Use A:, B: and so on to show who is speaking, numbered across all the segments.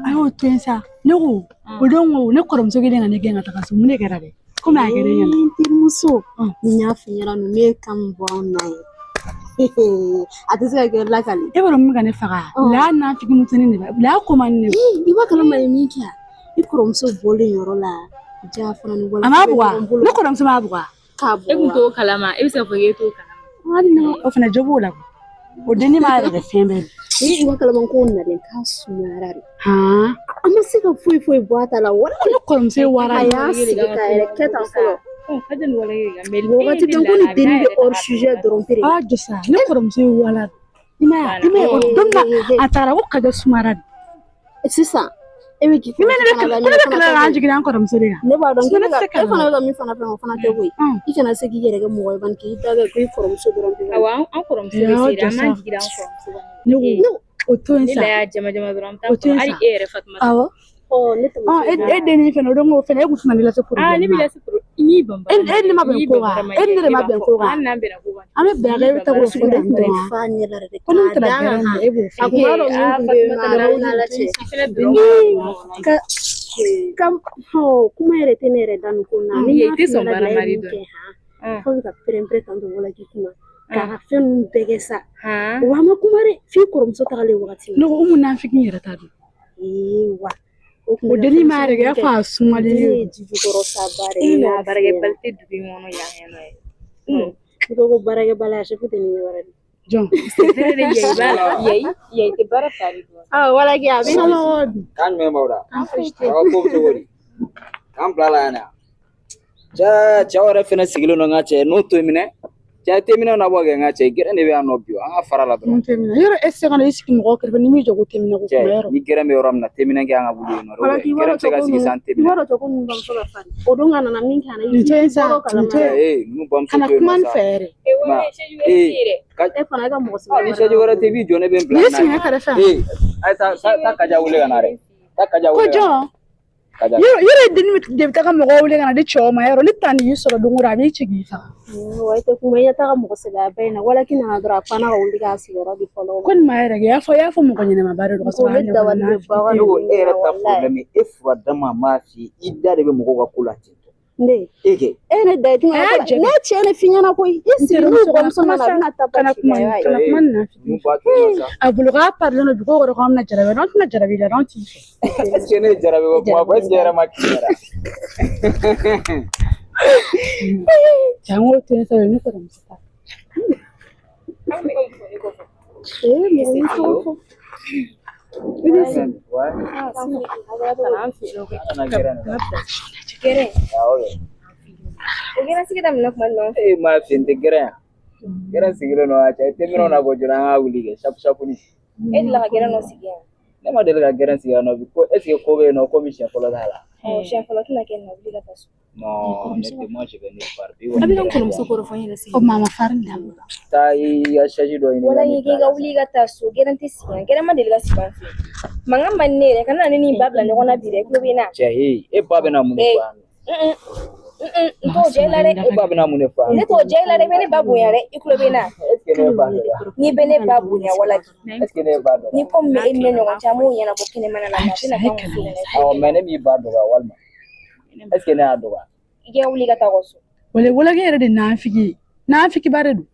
A: Ayo tensa no udongo ne koromso gele ngane genga takaso mune gerade kuma agere nyana
B: muso nya finyara no me kam bon nai atisa ke la kali
A: e boro mga ne faga la na fiki mutuni ne la ko man ne
B: iba kala mai mikia i koromso bole yoro la ja fana ni wala
A: amabwa ne koromso mabwa
B: ka bo
C: e kunto kalama e bisa foge to kalama
A: no o fana jobola o deni ma re fembe
B: ni iba kala man ko na den ka sumarare
A: ha
B: amma sika foi boata la wala
A: ne koromso wara
B: ya sika ka keta folo
C: kajan wala ga mel
B: wakati dangoni deni hors sujet de rompre
A: ah josa ne koromso wala ima o donna atara ko kaja sumarade
B: c'est ça e be ki
A: ni mene be kala ranji gidan koromso de
B: ne ba don e fana ga mi fana fana te boy i kana se ki yere ga mo ban ki daga ko koromso de rompre
C: awa an koromso be sira man gidan koromso
A: ne o to
C: ni la ya jama duram ta ko ari ere fatma
B: awa ne to
A: e deni fena do ngo fena e gutuna la se pour
C: ni bila se pour ni bamba
A: ni ma ben ko ga ni ma ben ko ga
C: an nan be na ko ga
A: ame bere ta ko su da
B: ndre fani la de
A: ko non tra garande e bo
B: akumaro mi na la che ka kam ho kuma ere tenere dan ko na ni
C: ti so bara marido
B: ko ka prempre tanto wala ki kuma ka fen bege sa wa ma kuma re fi koromso ta le wakati
A: no o munafiki yera ta do
B: wa
A: o deni ma re ga fa suma de
B: jibi koro sabare
C: na barage balte dubi mono ya no
B: ko barage bala shefu teni wara
A: John
C: yey te bara tari
B: wala ki abi
D: kan me mawda ko to wori kan plala na ja wara fena sigilo no ngache no to mine ja temina na boge ngache gere ne be anobio anga farala do
A: temina yoro esse kana isiki mo ko ni mi jogo temina ko yoro
D: ni gere me yoram na temina ge anga bulu no ro gere se ga sigi san temina
B: waro to ko mun bam so ba fan odunga na min kana
A: ni tensa
D: nu bam so
A: kana kuma fere
D: ka
B: fana ga mo so
D: ni sheji wara te video ne be plan
A: ni singa kare fa
D: ai ta kaja wule ganare ta kaja wule
A: ko jo yoro deni de ta ka mo wule kana de choma yoro ni tani yusoro dungura bi chigi fa
B: wai te kuma ya ta mo se ba baina wala kina dra fana ga wuli ga sigara di follow
A: kon ma yara ya fo mo ko nyina ma bare do so ha
B: da wani ba wani
D: no era ta problème e fwa dama ma fi idda de be mo ko kula tin
B: ne
D: ege
B: ne da tun ne ce ne finya na koi isi no bom so na na ta
A: kana kuma na
D: mu ba to sa
A: abulga parlo no ko ko ko na jarabe non na jarabe la non ti
D: est-ce que ne jarabe ko ma ko jara ma kira
A: jango te sa ni ko dum sa
D: ma finte gere sigilo no acha temino na bojura nga wulige shap ni
C: la gere no sige
D: ne ma del ga gere sigilo no ko est-ce que ko be no commission ko la hala
C: chef la tuna ken no wuliga tasu
D: no ne te mo je venir par bi
C: abi non ko so ko fo hina sige
A: o mama farin da
D: ta ya shaji do ni
C: wala yige ga wuliga tasu gere nti sige gere ma del ga sige manga manne kana ni babla ne kona bire ko bina
D: chehi e babe na mun fa
C: to jelare
D: e babe na mun fa
C: ne to jelare bene babu yare ikulo bina
D: est-ce que ne ba
C: ni bene babu ya wala
D: est-ce que ne ba
C: ni ko me enne no chamu yana ko kine mana na tina kan su ne
D: aw mene mi ba do walma est-ce que ne ado ba
C: ige wuliga ta gosu
A: wala gere de na fiki bare do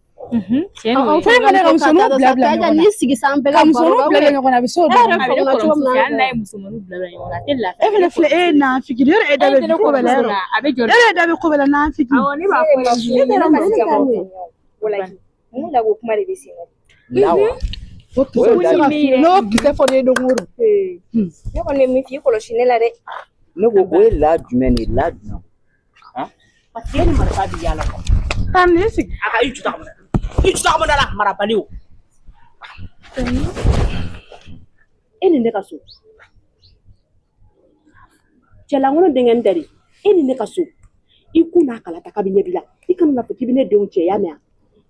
A: fa ma ne kam sonu bla bla
B: ka ni sigi san be ga
A: kam sonu bla bla ngona biso do
C: na musumanu bla bla ngona tella
A: e fle e na fiki yoro e da be ko bela yoro e da be ko bela na fiki
C: awoni ba ko ni da ma sigi wala mu la go kuma de bisina
D: lawa
A: no kise fo de do ngoro
C: ne ko ne mi fi ko lo shinela de
D: ne go ko la jumeni la dum
E: Pasieni marabadi yala ko.
A: tan ni sigi
E: Aka ichu ta mo dala marabaliu. Ini ne kaso. Cɛla ŋɔnɔ deŋɛ dari. Ini ne kaso. I kun n'a kala ta kabi ɲɛ bila. I kana na fɔ k'i bɛ ne denw cɛ ya mɛn.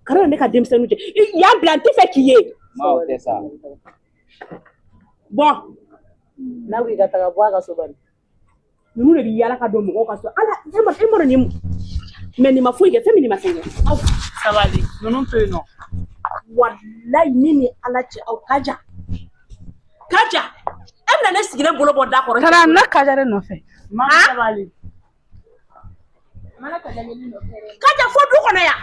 E: Kana ne ka denmisɛnninw cɛ. Y'an bila n tɛ fɛ k'i ye.
D: Ma o tɛ sa.
E: Bon.
F: Na wi gata ga bwa ka so bari.
E: Nunu le bi yala ka do mo ka so. Ala, e mo ni mais ni ma fuige femi ni ma senge.
F: Sabali, nunu to no.
E: Wallahi nini ala ce au kaja. Kaja. Emna ne sigire bolo bo da ko.
A: Tara na kaja re no fe.
F: Ma sabali.
C: Mana kaja ni no fere.
E: Kaja fo du kono ya.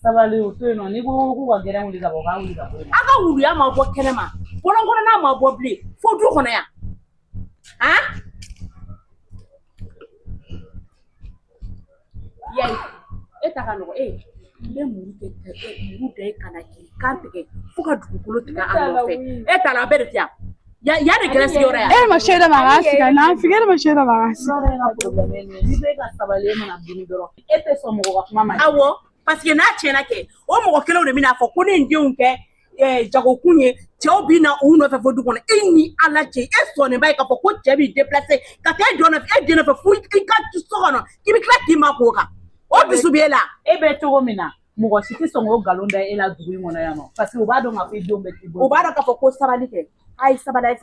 F: Sabali o to no ni ko ku ga gere wuli ga bo ga wuli ga bo.
E: Aga wulu ya ma bo kenema. Bolon kono na ma bo ble. Fo du kono ya. Ha? Yai. Eta ka no le muru de kana ki kan tege fuka dugukolo tiga an nɔfɛ e t'a la bɛɛ de fiya ya de gɛrɛsigi yɔrɔ ya
A: e ma shaida ma ga siga na figere ma shaida ma ga siga
F: Sɔrɔ ka problème ni bɛ ka sabali mana bini dɔrɔn e tɛ sɔn mɔgɔ ka kuma ma
E: awɔ parce que n'a tiɲɛna kɛ o mɔgɔ kelenw de bɛna fɔ ko ne denw kɛ jagokun ye cɛw bi na u nɔfɛ fɔ du kɔnɔ e ni ala cɛ e sɔnnen ba ye k'a fɔ ko cɛ b'i déplacer ka taa e jɔ nɔfɛ e den nɔfɛ fo i ka so kɔnɔ k'i bɛ tila k'i ma k'o kan o dusu b'e la
F: e bɛ cogo min na mɔgɔ si tɛ sɔn k'o nkalon da e la dugu in kɔnɔ yan nɔ parce que u b'a dɔn k'a fɔ i denw bɛ t'i bolo
E: o b'a dɔn k'a fɔ ko sabali kɛ a ye sabali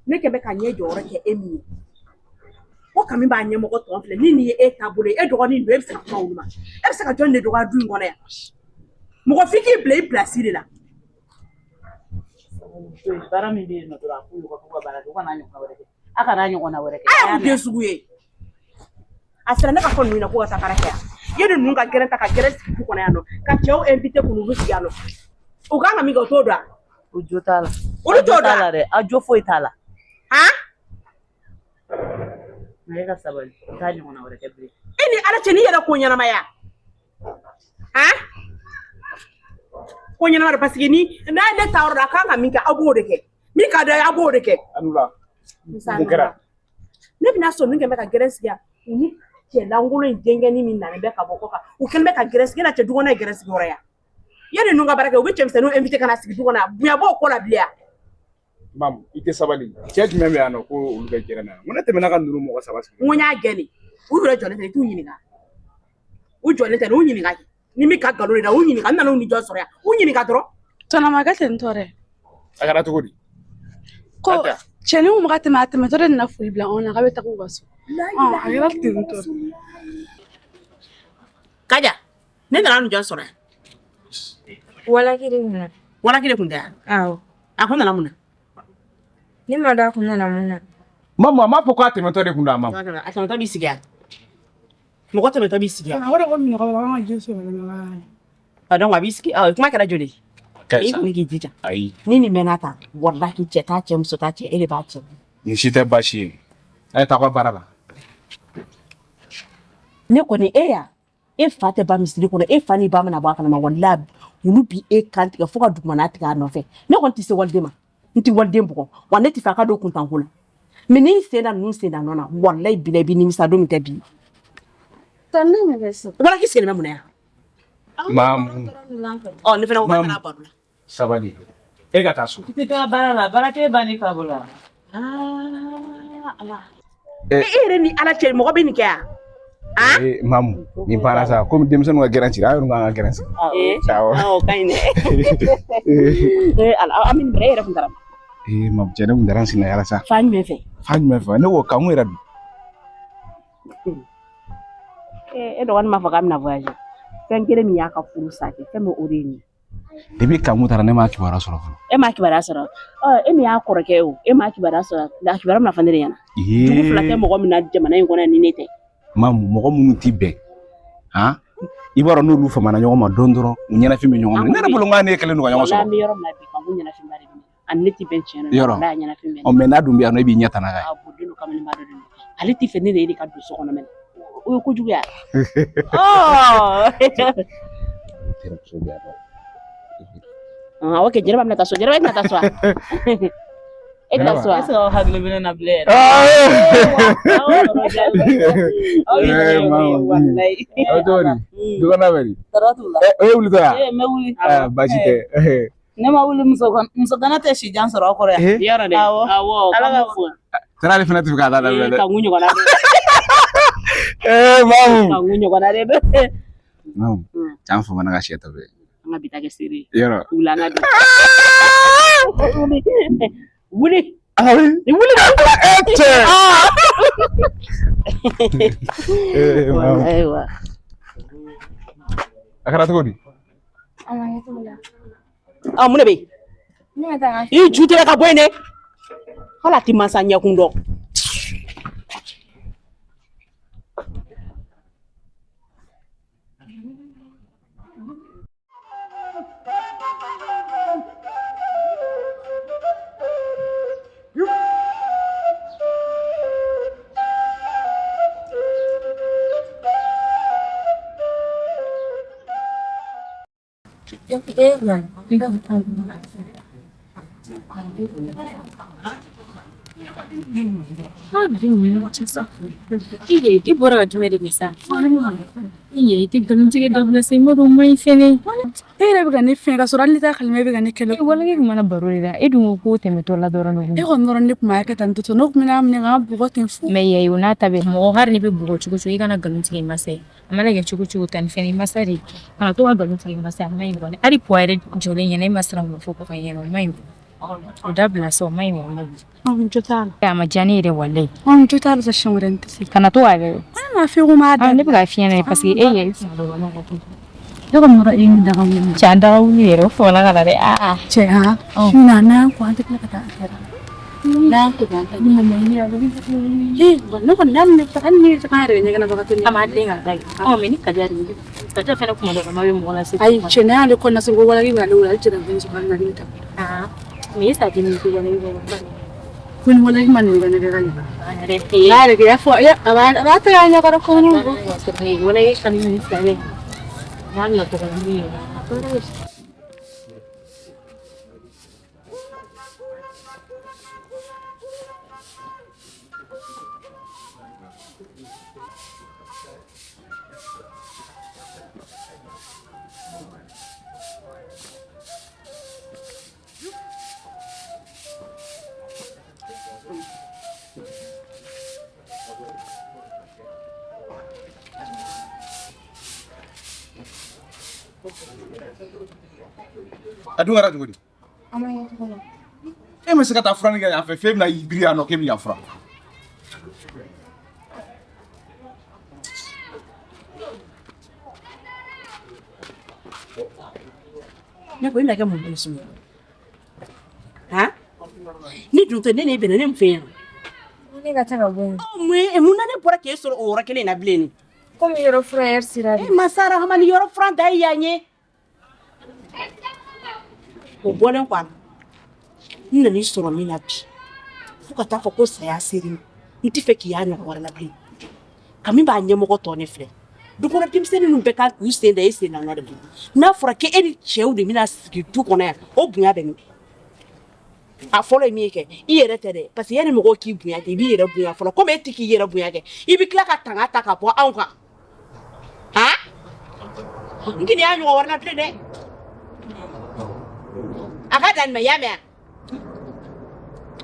E: ne kɛ bɛ ka ɲɛ jɔyɔrɔ kɛ e min ye ko kami b'a ɲɛmɔgɔ tɔn filɛ ni nin ye e taabolo ye e dɔgɔnin don e bɛ se ka kuma olu ma e bɛ se ka jɔn de dɔgɔya du in kɔnɔ yan mɔgɔ f'i k'i bila i pilasi de la
F: baara min bɛ yen nɔ dɔrɔn a k'u ka baara kɛ u kana ɲɔgɔn wɛrɛ kɛ a kana ɲɔgɔnna wɛrɛ kɛ
E: a y'u den sugu ye a sera ne ka fɔ ninnu na ko ka taa baara kɛ yan yani ninnu ka gɛrɛ ta ka gɛrɛ sigi du kɔnɔ yan nɔ ka cɛw invité k'u sigi yan nɔ u kan ka min kɛ o t'o dɔn
F: o jo t'a la
E: olu t'o dɔn
F: dɛ a jo foyi t'a la
E: han
F: mais e ka sabali t'a ɲɔgɔnna wɛrɛ kɛ bilen
E: e ni ala cɛ n'i yɛrɛ ko ɲɛnamaya han ko ɲɛnama parce que ni n'a ye ne ta yɔrɔ la a kan ka min kɛ aw b'o de kɛ min ka d'a ye aw b'o de kɛ
G: Anula. Mun kɛra?
E: ne bɛna sɔn min kɛ bɛ ka gɛrɛ sigi yan u ni cɛ lankolon in denkɛnin min nalen bɛ ka bɔ kɔ kan u kɛlen bɛ ka gɛrɛ sigi na cɛ du kɔnɔ ye gɛrɛ sigi yɔrɔ ya yani ninnu ka baara kɛ u bɛ cɛmisɛnninw invité ka na sigi du kɔnɔ yan bonya b'o ko la bilen yan
G: Mamu, i tɛ sabali. Cɛ jumɛn bɛ yan nɔ ko olu bɛ gɛrɛ na yan? Mun ne tɛmɛna ka ninnu mɔgɔ saba sigi?
E: n ko n y'a gɛn u yɛrɛ jɔlen tɛ i t'u ɲininka u jɔlen tɛ u ɲininka ni min ka nkalon de la u ɲininka n nana u ni jɔn sɔrɔ yan u ɲininka dɔrɔn
A: tɔnɔ ma kɛ ten tɔ dɛ
G: A kɛra cogo di?
A: ko cɛni mun ka tɛmɛ a tɛmɛtɔ de nana foli bila anw na k'a bɛ taga u ka so a kɛra ten tɔ
E: kaja ne nana nu jɔn sɔrɔ yan
C: Walaki de kunna.
E: walaki de kun tɛ yan
C: Awɔ.
E: a ko nana mun na
C: Ne ma da kun nana mun na.
G: Mamu, a m'a fɔ k'a tɛmɛtɔ de kun don a mamu.
E: a tɛmɛtɔ b'i sigi yan mɔgɔ tɛmɛtɔ b'i sigi yan
A: o de ko minɛ ka bɔ an ka jɛ sɔrɔ ɲɔgɔn
E: a donc a b'i sigi kuma kɛra joli i kɔni k'i jija
G: Ayi,
E: ni nin mɛnna tan walahi cɛ t'a cɛ muso t'a cɛ e de b'a cɛ
G: nin si tɛ baasi ye. A ye taa aw ka baara la.
E: ne kɔni e ya e fa tɛ ba misiri kɔnɔ e fa ni ba mana bɔ a kalama walahi olu bi e kan tigɛ fo ka dugumana tigɛ a nɔfɛ ne kɔni tɛ se waliden ma n tɛ waliden bugɔ wa ne tɛ fɛ a ka don kuntanko la mais n'i sen da ninnu sen da nɔ na walahi bila i bɛ nimisa don min tɛ bi
C: Tan ne bɛ so.
E: wala k'i sigilen bɛ mun na yan
G: Mamu,
E: ɔ ne fana ko k'a bɛna baro la
G: sabali. E ka taa so.
F: i tɛ taa baara la baara tɛ ban n'i fa bolo la
E: ala e yɛrɛ ni ala cɛ mɔgɔ bɛ nin kɛ yan
G: Mamu, nin baara sa, komi denmisɛnninw ka gɛrɛn sigi, a yɛrɛ kan ka gɛrɛn sigi.
E: awɔ ka ɲi dɛ ala an bɛ nin bɛrɛ e yɛrɛ kun taara
G: Mamu, cɛ ne kun dara n sinna yala sa.
E: fa jumɛn fɛ
G: Fa jumɛn fɛ? Ne ko kan mun yɛrɛ don.
E: e dɔgɔnin m'a fɔ k'a bɛna voyager fɛn kelen min y'a ka furu sa kɛ fɛn min o de ye nin
G: Depuis kan mun taara ne m'a kibaruya sɔrɔ fɔlɔ.
E: e m'a kibaruya sɔrɔ e min y'a kɔrɔkɛ ye o e m'a kibaruya sɔrɔ a kibaruya bɛna fɔ ne de ɲɛna dugu fila tɛ mɔgɔ min na jamana in kɔnɔ ni ne tɛ
G: Mamu, mɔgɔ minnu t'i bɛn, han? I b'a dɔn n'olu famana ɲɔgɔn ma don dɔrɔn u ɲɛnafin bɛ ɲɔgɔn minɛ. Ne yɛrɛ bolo n k'a ne kelen don ka ɲɔgɔn sɔrɔ.
E: an bɛ yɔrɔ min na bi kan ko ɲɛnafin ba de bɛ ne ani ne tɛ bɛn tiɲɛ na
G: Yɔrɔ.
E: n'a ɲɛnafin bɛ ne
G: Mais n'a dun bɛ yan nɔ, e b'i ɲɛ tana ka ye.
E: a bɔden don kamalen ba dɔ de don ale tɛ fɛ ne de ye ka don so kɔnɔ mɛnɛ o ye kojugu ya ok jɛnɛba bɛna taa so jɛnɛba e tɛna taa so wa e tɛna so wa
F: est-ce que aw hakili bɛ ne na bilen yɛrɛ
G: Dukɔnɔ bɛ di?
F: tɔɔrɔ t'u la
G: O ye wulitɔ ye?
F: n bɛ wuli
G: Baasi tɛ.
F: ne ma wuli muso gana tɛ si jan sɔrɔ aw kɔrɔ yan
E: yɔrɔ dɛ awɔ
F: Ala ka
E: fo
G: Tana ale fana tɛ fɛ k'a ta dabila dɛ.
E: ka ŋun ɲɔgɔnna de
G: Mamu.
E: ka ŋun ɲɔgɔnna de bɛ
G: Mamu, can fɔ mana ka sɛ tɔ bɛ.
E: an ka bi ta kɛ seere
G: Yɔrɔ.
E: wula an ka bi Wuli.
G: Ah oui.
E: Wuli.
C: Aiwa.
G: Akara toko di.
E: Ah mun be? I ju tɛ ka bɔ yen dɛ. Hala ti masa ɲɛkun dɔn.
H: I bɔra ka jumɛn de kɛ sa i tɛ nkalontigɛ dabila sa i ma dɔn maɲi fɛnɛ
A: e yɛrɛ bɛ ka ne fɛn ka sɔrɔ hali ni t'a kalima e bɛ ka ne kɛlɛ
H: walahi tun mana baro de la e dun ko tɛmɛtɔ la dɔrɔn
A: e kɔni dɔrɔn ne tun b'a kɛ tan tɔ ne tun bɛ n'a minɛ ka bugɔ ten fu
H: mais yayi o n'a ta bɛ mɔgɔ hari ni bɛ bugɔ cogo cogo i kana nkalon tigɛ i masa ye a mana kɛ cogo cogo tan ni fɛn i masa de kana to ka nkalon tigɛ i masa a maɲi bɔ hali puwa yɛrɛ jɔlen ɲɛna e ma siran o fɔ ko ka ɲɛna o maɲi o dabila sa o maɲi o maɲi
A: jo t'a la
H: a ma diya ne yɛrɛ walahi
A: jo t'a la sa siɲɛ wɛrɛ n tɛ se
H: kana to k'a kɛ
A: ne m'a fɛ ko m'a da
H: ne bɛ k'a f'i ɲɛna parce que e ye kunkolo lama ko
A: ne ka mɔrɔ e ni daga wuli
H: cɛ an daga wuli yɛrɛ o fɔla ka na dɛ
A: cɛ ha su na n'an ko an tɛ tila ka taa a kɛra n'an ko an ta ni mama ni ya ne kɔni n'a minɛ ta hali ni kan yɛrɛ ɲɛgɛn baga to ne
H: a ma den ka da mais ni kaja de kaja fɛnɛ kuma dɔ ma bɛ mɔgɔ la se
A: ayi cɛ ne y'ale kɔnɔ se ko wala i b'ale wala cɛ da fɛn sɔrɔ na ni ta
H: mais sa dimi ko wala
A: ko ni wala i ma ni ne ka ni n'a yɛrɛ kɛ ya fɔ a b'a ta ka ɲɛkɔrɔ ko ni
H: wala i kan ni sɛbɛ n'a na to ni
G: A dun kɛra cogo di? E ma se ka taa fura ni kɛ yan fɛ f'e bɛna biri yan nɔ k'e bɛ yan fura.
E: Ne ko i na kɛ mun bɛ sɔn ha ni dun tɛ ne ni bɛnna ne mun fɛ yan
C: Ne ka taa ka bɔ yen.
E: mun na ne bɔra k'e sɔrɔ o yɔrɔ kelen na bilen ni
C: Komi yɔrɔ fura yɛrɛ sira de.
E: masara hamani yɔrɔ furan ta i yan ye o bɔlen kɔ a la n nan'i sɔrɔ min na bi fo ka taa fɔ ko saya seri ma n tɛ fɛ k'i y'a ɲɔgɔn wɛrɛ la bilen ka min b'a ɲɛmɔgɔ tɔ ne filɛ du kɔnɔ denmisɛnnin ninnu bɛɛ kan k'u sen da e sen na nɔ de bolo n'a fɔra k'e ni cɛw de bɛna sigi du kɔnɔ yan o bonya bɛ min a fɔlɔ ye min kɛ i yɛrɛ tɛ dɛ parce que yanni mɔgɔw k'i bonya kɛ i b'i yɛrɛ bonya fɔlɔ komi e tɛ k'i yɛrɛ bonya kɛ i bɛ tila ka tanga ta ka bɔ anw kan han n k'i y'a ɲɔgɔn wɛrɛ la bilen dɛ a ka dan nin ma i y'a mɛn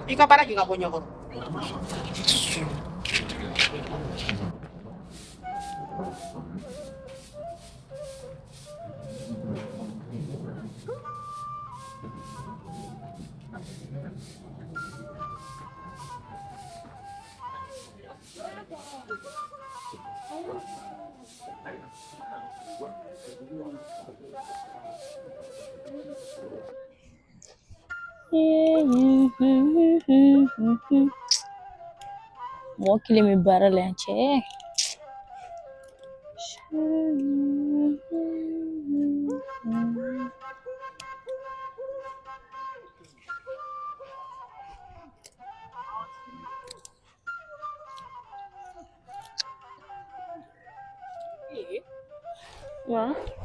E: i ka baara kɛ ka bɔ ɲɛkɔrɔ
H: mɔgɔ kelen bɛ baara la yan cɛ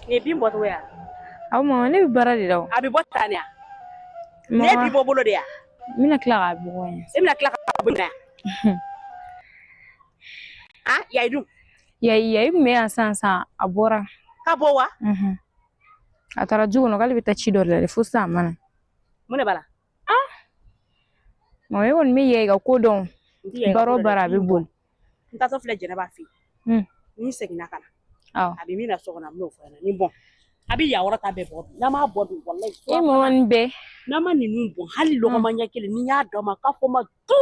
E: nin bin bɔcogo ya
H: aw mama ne bɛ baara de la o
E: a bɛ bɔ tan de ne b'i bɔ bolo de ya
H: n bɛna tila k'a bugɔ yan
E: e bɛna tila ka bɔ yan ah yayi dun
H: yayi kun bɛ yan sisan a bɔra
E: ka bɔ wa
H: a taara du kɔnɔ k'ale bɛ taa ci dɔ la dɛ fo sisan a ma na
E: mun de b'a la
H: mama e kɔni bɛ yayi ka ko dɔn baara o baara a bɛ boli
E: n taatɔ filɛ Jɛnɛba fɛ yen ni seginna ka na a bɛ min na so kɔnɔ a bɛ n'o fɔ ɲɛna ni bɔn Abi ya wara ta be bo. Na ma bo wallahi.
H: E mama ni be.
E: Na ma ni nun bo hali lo ma nya kele ni ya do ma ka fo ma tu.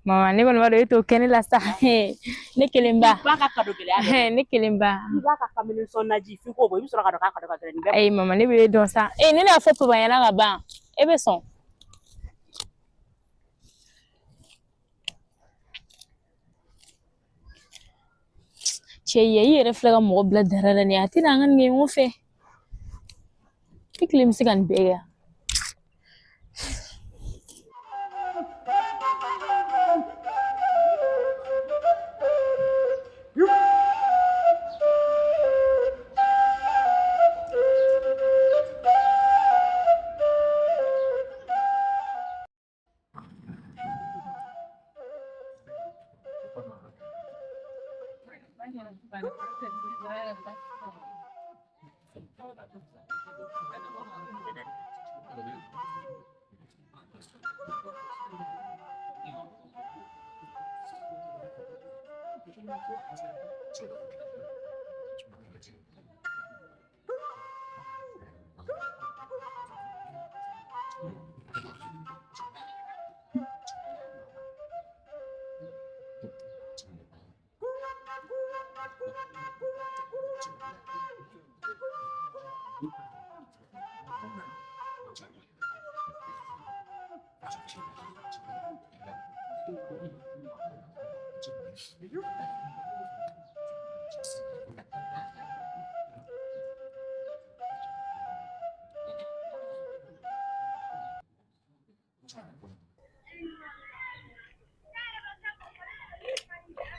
H: Mama ne kɔni b'a dɔn e t'o kɛ ne la sa. Ne kelen ba.
E: Ba ka kado gele ya.
H: Ne kelen ba.
E: Ni ba ka kamele son naji fi ko bo bi sɔrɔ ka do ka kado ka gele ni be.
H: Ayi mama ne bɛ dɔn sa. Ne y'a fɔ papa ɲɛna ka ban. E bɛ sɔn. Cɛ ye i yɛrɛ filɛ ka mɔgɔ bila dara la nin a tɛna an ka nin kɛ ɲɔgɔn fɛ. E kelen bɛ se ka nin bɛɛ kɛ.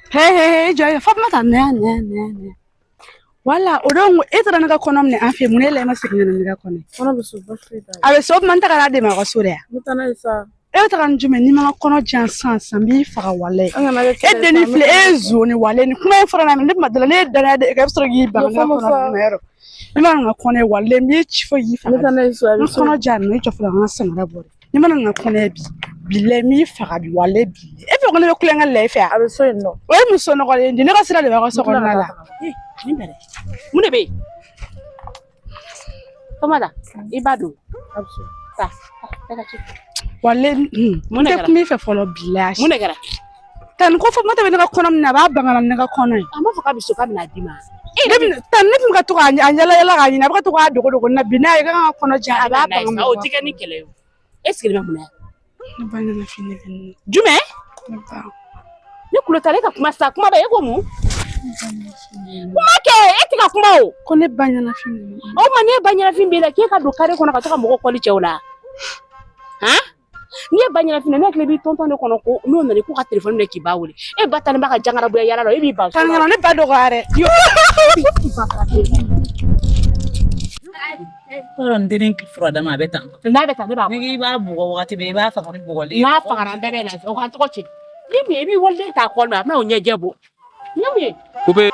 B: Hey, Joy, Fatma, ne. Wala, odong etara naga konom ne afi munele ma signa naga kone.
A: Ona bisu bafrida.
B: Abe sob man takara de ma wasure.
A: Mutana isa.
B: E taka njume ni ma kono jansan sambi faga wale. E deni fle e zone wale ni kuma e fara na mi madala ne dara de ka soro gi ba na kono mero. Ni ma nga kone wale mi chifo yi faga.
A: Mutana isa
B: Ni kono jan no chofla nga samara bore. Ni ma nga kone bi le mi faga bi wale bi. E fe kone be kulenga le fe.
A: abe so no.
B: O mu so no ko ndi ne ka sira de ba ko so ko na la.
E: Ni bere. Mune be. Tomada. Ibadu.
A: Abso.
E: Ta. Daga ci.
B: Wale
E: Mune gara.
B: mi fe folo bilash.
E: Mune gara.
B: Tan ko fo mata be nga kono na ba bangala nga kono.
E: Ama fa ka bisu ka bina dima.
B: Tan ne mi ka to ka anyala yala ka nyina ba ka to ka dogo na bina ga nga kono ja ba bangala.
E: O tika ni kele yo. Est-ce que le mune?
B: Ne ba na fini.
E: Jume?
B: Ne ba.
E: Ni kulotale ka kuma sa kuma ba yego mu. Kuma ke etika kuma o.
B: Ko ne ba na fini.
E: O ma ne ba nyana fin be la ke ka do kare kono ka to ka mo ko li chewla. Ha? Ni ba nyana fin na kle bi tonton de kono ko no na ni ko ka telephone ne ki ba wuli. E ba tan ba ka jangara bu yala ro e bi ba.
B: Tan ne ba do gare. Yo.
F: Orang dinin kifra dama betan.
E: Na be tan ba.
F: Ni ba bugo wakati be ba fa ko bugo li.
E: Na fa ran be na o ka to ko chi. Ni mi bi wolle ta ko ma o nye jebo. Ni mi.
G: Coupé.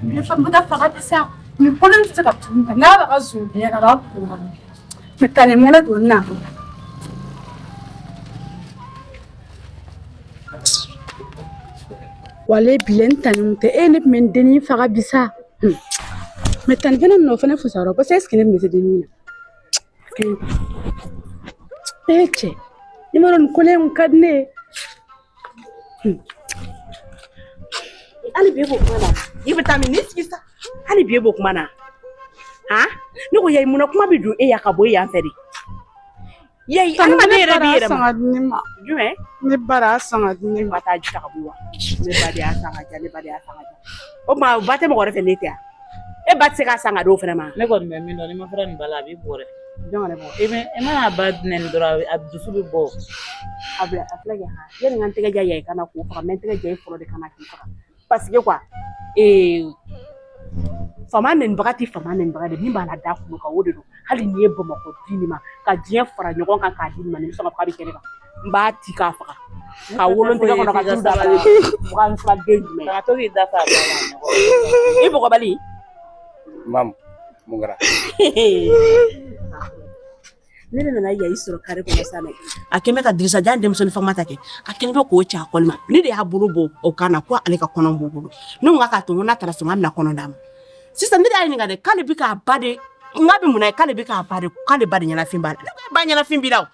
B: Ne fa mata fa ka sa. Ni kono se ka tun na ba ka zu ne na ra. Metane mo na do na. Wale bilen tanum te ene men deni faga bisa. Metan fena no fena fusaro ba ses kene mese deni na. Eche. Ni maron kone un kadne.
E: Ali bebo kuma na. Yi vitamin ni sisa. Ali bebo kuma na. Ha? Ni ko yayi muna kuma bidu e yakabo ya feri. Yayi an ma ne rabi yere ma. Jume?
B: Ne bara sanga ni
E: Ma ta jita kabuwa. Ne ba dia sanga ja, ne ba dia sanga ja. O ma ba te mo gore fe nete ya. E ba se ka sanga do fere ma.
F: Ne ko me min do ni ma fara ni bala bi bore.
E: Jonga ne bo.
F: E ma bad nen dora abdusu bi bo.
E: Abla ga ha. Yene ngan tege ja yayi kana ko fa men tege ja foro de kana ki fa. Parce que quoi famanen bagati famanen bagade ni ba la da ku ka wodo do hali ni ebo mako dinima ka dien fara nyogon kan ka dinima ni so ka bi kene ba mba ti ka fa ka wolon te ko ka du da ba kan fa de me
F: Ka to ki da fa bala.
E: ibo ko bali
G: Mam, mungara.
E: Ne de nana yayi sɔrɔ kare kɔnɔ sa dɛ a kɛn bɛ ka Dirisa Jan denmisɛnnin famata kɛ a kɛn bɛ k'o cɛ a kɔli ma ne de y'a bolo bɔ o kan na ko ale ka kɔnɔ b'o bolo ne ko k'a to n ko n'a taara so n k'a bɛna kɔnɔ d'a ma sisan ne de y'a ɲininka dɛ k'ale bɛ k'a ba de n k'a bɛ mun na ye k'ale bɛ k'a ba de k'ale ba de ɲɛnafin b'a la ne ko e ba ɲɛnafin b'i la o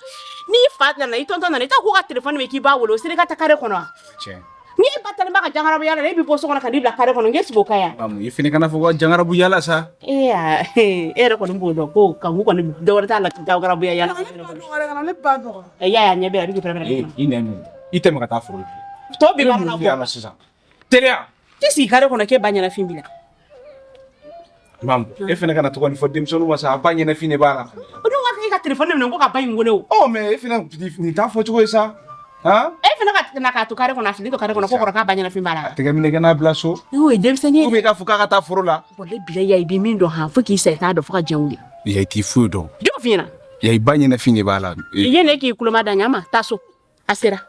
E: n'i fa nana i tɔntɔn nana i t'a ko ka telefɔni bɛ k'i b'a wele o sera i ka taa kare kɔnɔ wa
G: Tiɲɛ.
E: ni e ba taalen b'a ka jangarabu yala e bɛ bɔ so kɔnɔ ka n'i bila kare kɔnɔ n k'e sigi o ka yan
G: Mam, i fini kana fɔ ko jangarabu yala sa.
E: e yɛrɛ kɔni b'o dɔn ko kanku kɔni dɔwɛrɛ t'a la jangarabu yala
B: ne ba dɔgɔ
E: y'a ɲɛ bɛ a bɛ k'i pɛrɛn
G: I nɛni. I tɛmɛ ka taa foro la.
E: tɔ bɛ
G: I
E: b'a
G: bɛ mun sisan. Teliya.
E: tɛ sigi kare kɔnɔ k'e ba ɲɛnafin b'i la
G: Mam, e fana kana tɔgɔ ni fɔ denmisɛnninw ma sa a ba ɲɛnafin de b'a la.
E: o dun ka kɛ ka telefɔni minɛ ko ka ba in wele o
G: Oh, mais e fana nin t'a fɔ cogo ye sa. Han?
E: e fana ka na k'a to kare kɔnɔ a fili to kare kɔnɔ ko kɔrɔ k'a ba ɲɛnafin b'a la
G: Tɛgɛ minɛ kɛ n'a bila so.
E: o ye denmisɛnnin
G: Ou
E: ye
G: bien k'a fɔ k'a ka taa foro la.
E: wale bila ya i bɛ min dɔn han fo k'i sa i t'a dɔn fo ka diɲɛ wuli
G: Ya i t'i foyi dɔn.
E: jɔn f'i ɲɛna
G: Ya i ba ɲɛnafin de b'a la.
E: i ye ne k'i kuloma da ɲa ma taa so a sera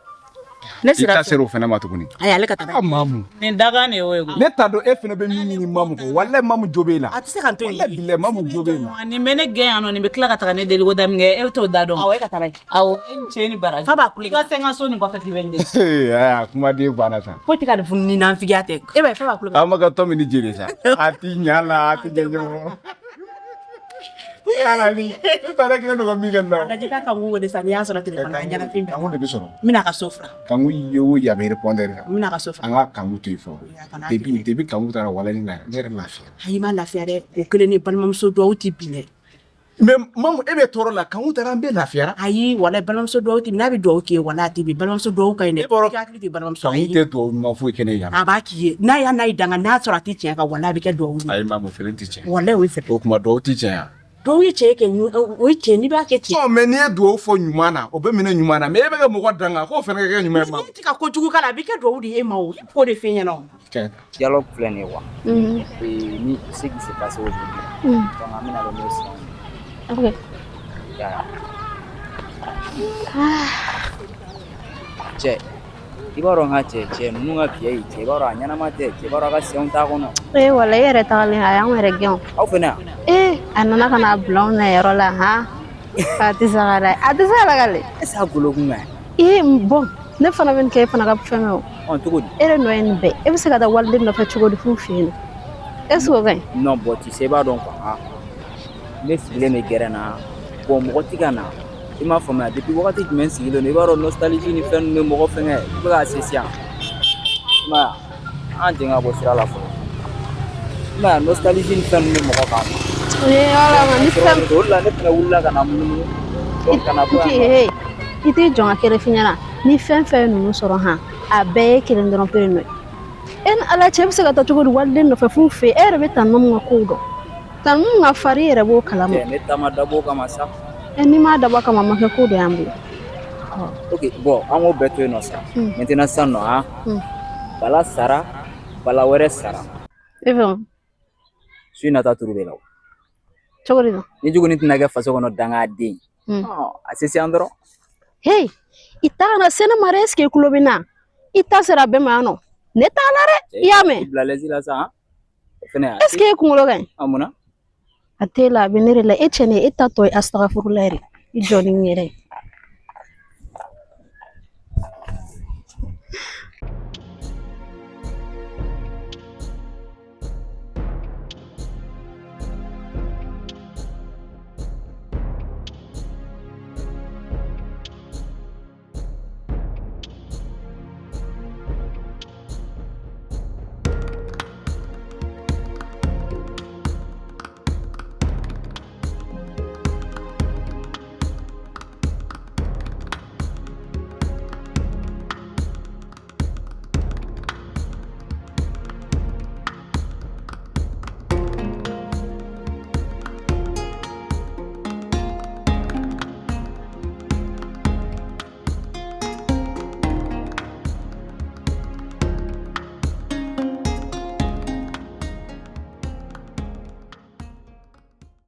E: ne
G: I
E: sera
G: ta
E: so
G: sera o fana ma tuguni.
E: ayi ale ka taa
G: Ah, Mamu.
F: Nin daga ne y'o ye.
G: Ne t'a dɔn e fana bɛ min ɲini Mamu kɔ. Walahi Mamu jo b'e la.
E: a tɛ se ka n to yen
G: Walahi bilahi Mamu jo b'e la.
F: Nin bɛ ne gɛn yan nɔ nin bɛ tila ka taga ne deli ko daminɛ e t'o da dɔn.
E: awɔ e ka taa n'a ye
F: Awɔ e ni cɛ ni baraji.
E: fa b'a kule
F: I ka se n ka so nin kɔfɛ k'i bɛ n deli.
G: Aya, kumaden banna sa.
E: foyi tɛ ka nin funu ni nanfigiya tɛ e b'a ye fa b'a kule
G: An ma ka tɔ min ni jeli sa. A ti ɲa la, a ti ɲɛ ɲɔgɔn. Yala ni. E taara kɛ ne ka min kɛ na.
E: lajɛ k'a ka n wele sa n'i y'a sɔrɔ telefɔni na ɲɛnafin bɛ
G: Kangu de bɛ sɔrɔ.
E: n bɛna ka so fara
G: Kangu ye o ye a bɛ répondre kan.
E: n bɛna ka so fara
G: An ka Kangu to yen fɔlɔ. Depuis Kangu taara walahi na ne yɛrɛ lafiya.
E: ayi ma lafiya dɛ o kelen ni balimamuso dɔw tɛ bin dɛ
G: Mais Mamu e bɛ tɔɔrɔ la Kangu taara an bɛɛ lafiyara.
E: ayi wala balimamuso dɔw tɛ bin n'a bɛ dugawu k'i ye wala a tɛ bin balimamuso dɔw ka ɲi dɛ
G: E bɔra-
E: i hakili tɛ balimamuso
G: Kangu tɛ duwawu ɲuman foyi kɛ ne ye yan.
E: a b'a k'i ye n'a y'a n'a ye danga n'a sɔrɔ a tɛ tiɲɛ kan wala a bɛ kɛ dugawu ye
G: Ayi Mamu fɛnɛ ti tiɲɛ.
E: wala o ye fɛ
G: O kuma duwawu ti tiɲɛ yan.
E: dɔw ye cɛ kɛ o ye cɛ n'i b'a kɛ tiɲɛ
G: Mais n'i ye duwawu fɔ ɲuman na o bɛ minɛ ɲuman na mais e bɛ kɛ mɔgɔ danga k'o fɛnɛ ka kɛ ɲuman ye Mamu.
E: n'i tɛ ka kojugu k'a la a bɛ kɛ dugawu de ye e ma o i b'o de f'i ɲɛna o
D: Dialogue filɛ nin ye quoi. Et ni ce qui s'est passé aujourd'hui. Donc an bɛna le mot sisan.
C: Ok.
D: Ya. Cɛ i b'a dɔn n ka cɛ ninnu ka biya ye cɛ i b'a dɔn a ɲɛnama tɛ cɛ i b'a dɔn a ka senw t'a kɔnɔ
C: Wala i yɛrɛ tagalen a y'anw yɛrɛ gɛn o.
D: aw fɛnɛ yan
C: A nana ka na bila anw na yɔrɔ la han. A tɛ se ka da a tɛ se ka lagale.
D: est ce que a golokun ka
C: Bon ne fana bɛ nin kɛ e fana ka fɛn mɛn o.
D: ɲi cogo di
C: E de nɔ ye nin bɛɛ e bɛ se ka taa waliden nɔfɛ cogo di f'u fɛ yen nɔ. Est ce que o ka ɲi.
D: non bon tu sais i b'a dɔn quoi ne sigilen bɛ gɛrɛn na bon mɔgɔ ti ka na i m'a faamuya depuis wagati jumɛn sigilen don i b'a dɔn nostalgie ni fɛn ninnu bɛ mɔgɔ fɛngɛ i bɛ k'a se siyan i m'a ye an jɛn ka bɔ sira la fɔlɔ i m'a ye nostalgie ni fɛn ninnu bɛ mɔgɔ kan
C: Wala ma ni fɛn
D: o de la ne fɛnɛ wulila ka na munumunu donc ka na bɔ yan nɔ.
C: I t'i jɔn ka kɛlɛ fi ɲɛna ni fɛn fɛn ye ninnu sɔrɔ han a bɛɛ ye kelen dɔrɔn pe nɔ ye. E ni ala cɛ bɛ se ka taa cogo di waliden nɔfɛ f'u fɛ e yɛrɛ bɛ tan mun ka kow dɔn tan mun ka fari e yɛrɛ b'o kalama.
D: Ne ta ma dabɔ o kama sa
C: N'i m'a dabɔ a kama a ma kɛ ko de y'an bolo.
D: ok bon an k'o bɛɛ to yen nɔ sa maintenant sisan nɔ han bala sara bala wɛrɛ sara
C: E fɛ
D: su in nata turu de la o
C: cogo di dɔn.
D: ni jugu ni tɛna kɛ faso kɔnɔ dangaden a se se an dɔrɔn
C: Hey i ta kana se ne ma dɛ est ce que i tulo bɛ n na i ta sera bɛɛ ma yan nɔ ne t'a la dɛ i y'a
D: i
C: mɛn
D: bila lɛsi la sa han o fɛnɛ
C: est ce que e kunkolo ka ɲi.
D: a mun na
C: A t'e la a bɛ ne de la e cɛ ne e ta tɔ ye asitagafurula yɛrɛ i jɔ ni n yɛrɛ ye.